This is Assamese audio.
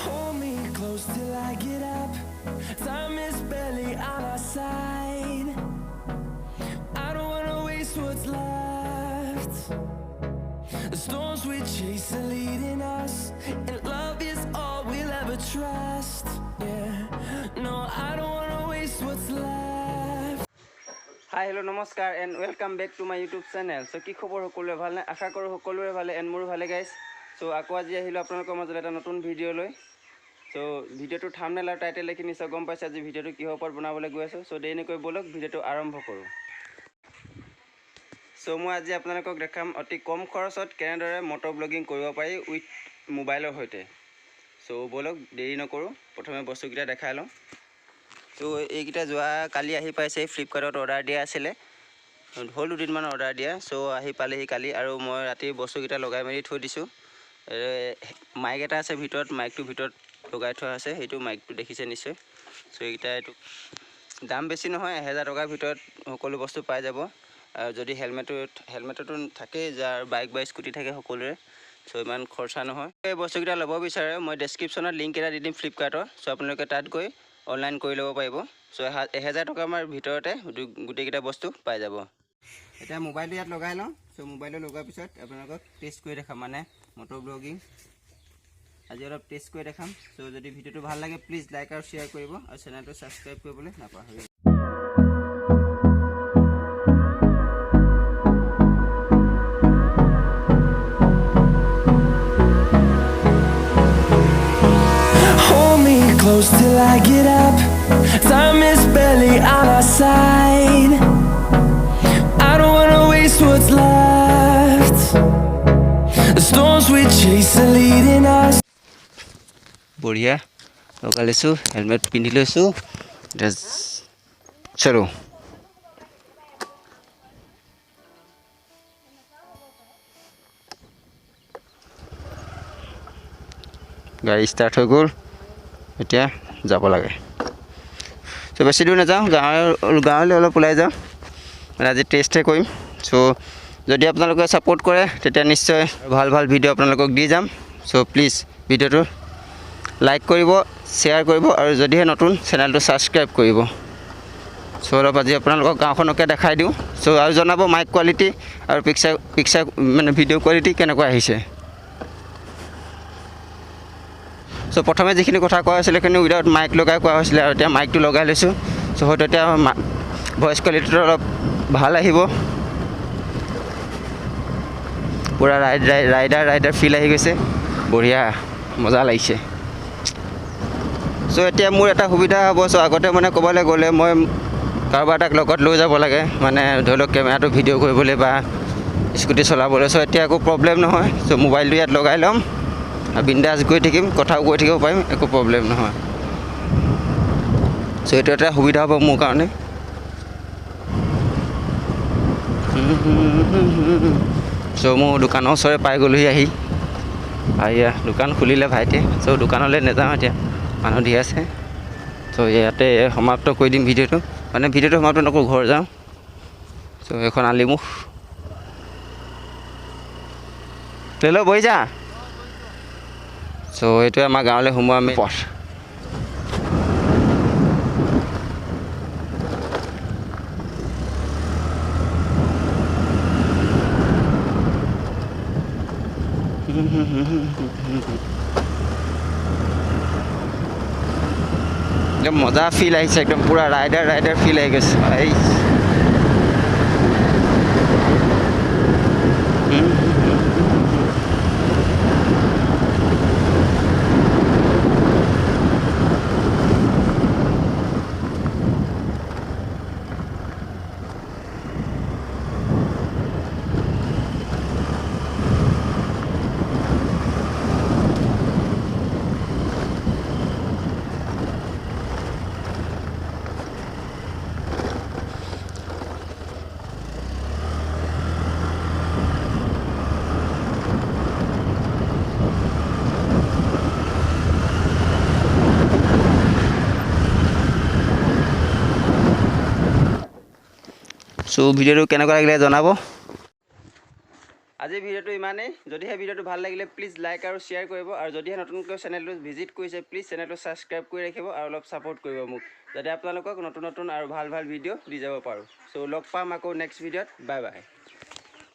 Hold me close till I get up. Time is barely on our side. I don't wanna waste what's left. The storms we chase are leading us, and love is all we'll ever trust. Yeah, no, I don't wanna waste what's left. Hi, hello, namaskar, and welcome back to my YouTube channel. So, কি খবৰ সকলোৰে ভালনে? আশা কৰোঁ সকলোৰে ভালে and মোৰো ভালে guys. So, আকৌ আজি আহিলোঁ আপোনালোকৰ মাজলৈ এটা নতুন ভিডিঅ' লৈ. So, ভিডিঅ'টো থাম্বনেল আৰু টাইটেল দেখি নিশ্চয় গম পাইছে আজি ভিডিঅ'টো কিহৰ ওপৰত বনাবলৈ গৈ আছোঁ. So, দেৰি নকৰি বলক ভিডিঅ'টো আৰম্ভ কৰোঁ. So, মই আজি আপোনালোকক দেখাম অতি কম খৰচত কেনেদৰে মটো ব্লগিং কৰিব পাৰি উইথ মোবাইলৰ সৈতে. So, বলক দেৰি নকৰোঁ প্ৰথমে বস্তুকেইটা দেখাই লওঁ. তো এইকেইটা যোৱা কালি আহি পাইছে ফ্লিপকাৰ্টত অৰ্ডাৰ দিয়া আছিলে হ'ল দুদিনমান অৰ্ডাৰ দিয়া চ' আহি পালেহি কালি আৰু মই ৰাতি বস্তুকেইটা লগাই মেলি থৈ দিছোঁ মাইক এটা আছে ভিতৰত মাইকটোৰ ভিতৰত লগাই থোৱা আছে সেইটো মাইকটো দেখিছে নিশ্চয় চ' এইকেইটা এইটো দাম বেছি নহয় 1000 টকাৰ ভিতৰত সকলো বস্তু পাই যাব আৰু যদি হেলমেটটো থাকেই যাৰ বাইক বা স্কুটি থাকে সকলোৰে চ' ইমান খৰচা নহয় এই বস্তুকেইটা ল'ব বিচাৰে মই ডেছক্ৰিপশ্যনত লিংক এটা দি দিম ফ্লিপকাৰ্টৰ চ' আপোনালোকে তাত গৈ অনলাইন কৰি ল'ব পাৰিব চ' 1000 টকাৰ ভিতৰতে গোটেইকেইটা বস্তু পাই যাব এতিয়া মোবাইলটো ইয়াত লগাই লওঁ চ' মোবাইলটো লগোৱাৰ পিছত আপোনালোকক টেষ্ট কৰি দেখাম মানে মটো ব্লগিং আজি অলপ টেষ্ট কৰি দেখাম চ' যদি ভিডিঅ'টো ভাল লাগে প্লিজ লাইক আৰু শ্বেয়াৰ কৰিব আৰু চেনেলটো ছাবস্ক্ৰাইব কৰিবলৈ নাপাহৰিব Close till I get up. Time is barely on our side. I don't wanna waste what's left. The storms we chase are leading us. बढ़िया लगा लेसु हेलमेट पिंधि लैसु चलो गाड़ी स्टार्ट हो गल এতিয়া যাব লাগে তো বেছি দূৰ নাযাওঁ গাঁৱলৈ অলপ ওলাই যাওঁ মানে আজি টেষ্টে কৰিম চ' যদি আপোনালোকে ছাপোৰ্ট কৰে তেতিয়া নিশ্চয় ভাল ভাল ভিডিঅ' আপোনালোকক দি যাম চ' প্লিজ ভিডিঅ'টো লাইক কৰিব শ্বেয়াৰ কৰিব আৰু যদিহে নতুন চেনেলটো ছাবস্ক্ৰাইব কৰিব চ' অলপ আজি আপোনালোকক গাঁওখনকে দেখাই দিওঁ চ' আৰু জনাব মাইক কোৱালিটি আৰু পিকচাৰ মানে ভিডিঅ' কোৱালিটি কেনেকুৱা আহিছে চ' প্ৰথমে যিখিনি কথা কোৱা হৈছিলে সেইখিনি উইদাউট মাইক লগাই কোৱা হৈছিলে আৰু এতিয়া মাইকটো লগাই লৈছোঁ চ' হয়তো এতিয়া ভইচ কোৱালিটিটো অলপ ভাল আহিব পূৰা ৰাইডাৰ ফিল আহি গৈছে বঢ়িয়া মজা লাগিছে চ' এতিয়া মোৰ এটা সুবিধা হ'ব চ' আগতে মানে ক'বলৈ গ'লে মই কাৰোবাৰ এটাক লগত লৈ যাব লাগে মানে ধৰি লওক কেমেৰাটো ভিডিঅ' কৰিবলৈ বা স্কুটি চলাবলৈ চ' এতিয়া একো প্ৰব্লেম নহয় চ' মোবাইলটো ইয়াত লগাই ল'ম বিন্দাছ গৈ থাকিম কথাও কৈ থাকিব পাৰিম একো প্ৰব্লেম নহয় চ' এইটো এটা সুবিধা হ'ব মোৰ কাৰণে চ' মোৰ দোকানৰ ওচৰে পাই গ'লোহি আহি এয়া দোকান খুলিলে ভাইটিয়ে চ' দোকানলৈ নাযাওঁ এতিয়া মানুহ দি আছে চ' ইয়াতে সমাপ্ত কৰি দিম ভিডিঅ'টো মানে ভিডিঅ'টো সমাপ্ত নকৰোঁ ঘৰ যাওঁ চ' এখন আলিমুখ লৈ ল বহি যা চ' এইটোৱে আমাৰ গাঁৱলৈ সোমোৱা আমি পথ একদম মজা ফিল আহিছে একদম পূৰা ৰাইডাৰ ফিল আহি গৈছে চ' ভিডিঅ'টো কেনেকুৱা লাগিলে জনাব আজিৰ ভিডিঅ'টো ইমানেই যদিহে ভিডিঅ'টো ভাল লাগিলে প্লিজ লাইক আৰু শ্বেয়াৰ কৰিব আৰু যদিহে নতুনকৈ চেনেলটো ভিজিট কৰিছে প্লিজ চেনেলটো ছাবস্ক্ৰাইব কৰি ৰাখিব আৰু অলপ ছাপোৰ্ট কৰিব মোক যাতে আপোনালোকক নতুন আৰু ভাল ভিডিঅ' দি যাব পাৰোঁ চ' লগ পাম আকৌ নেক্সট ভিডিঅ'ত বাই বাই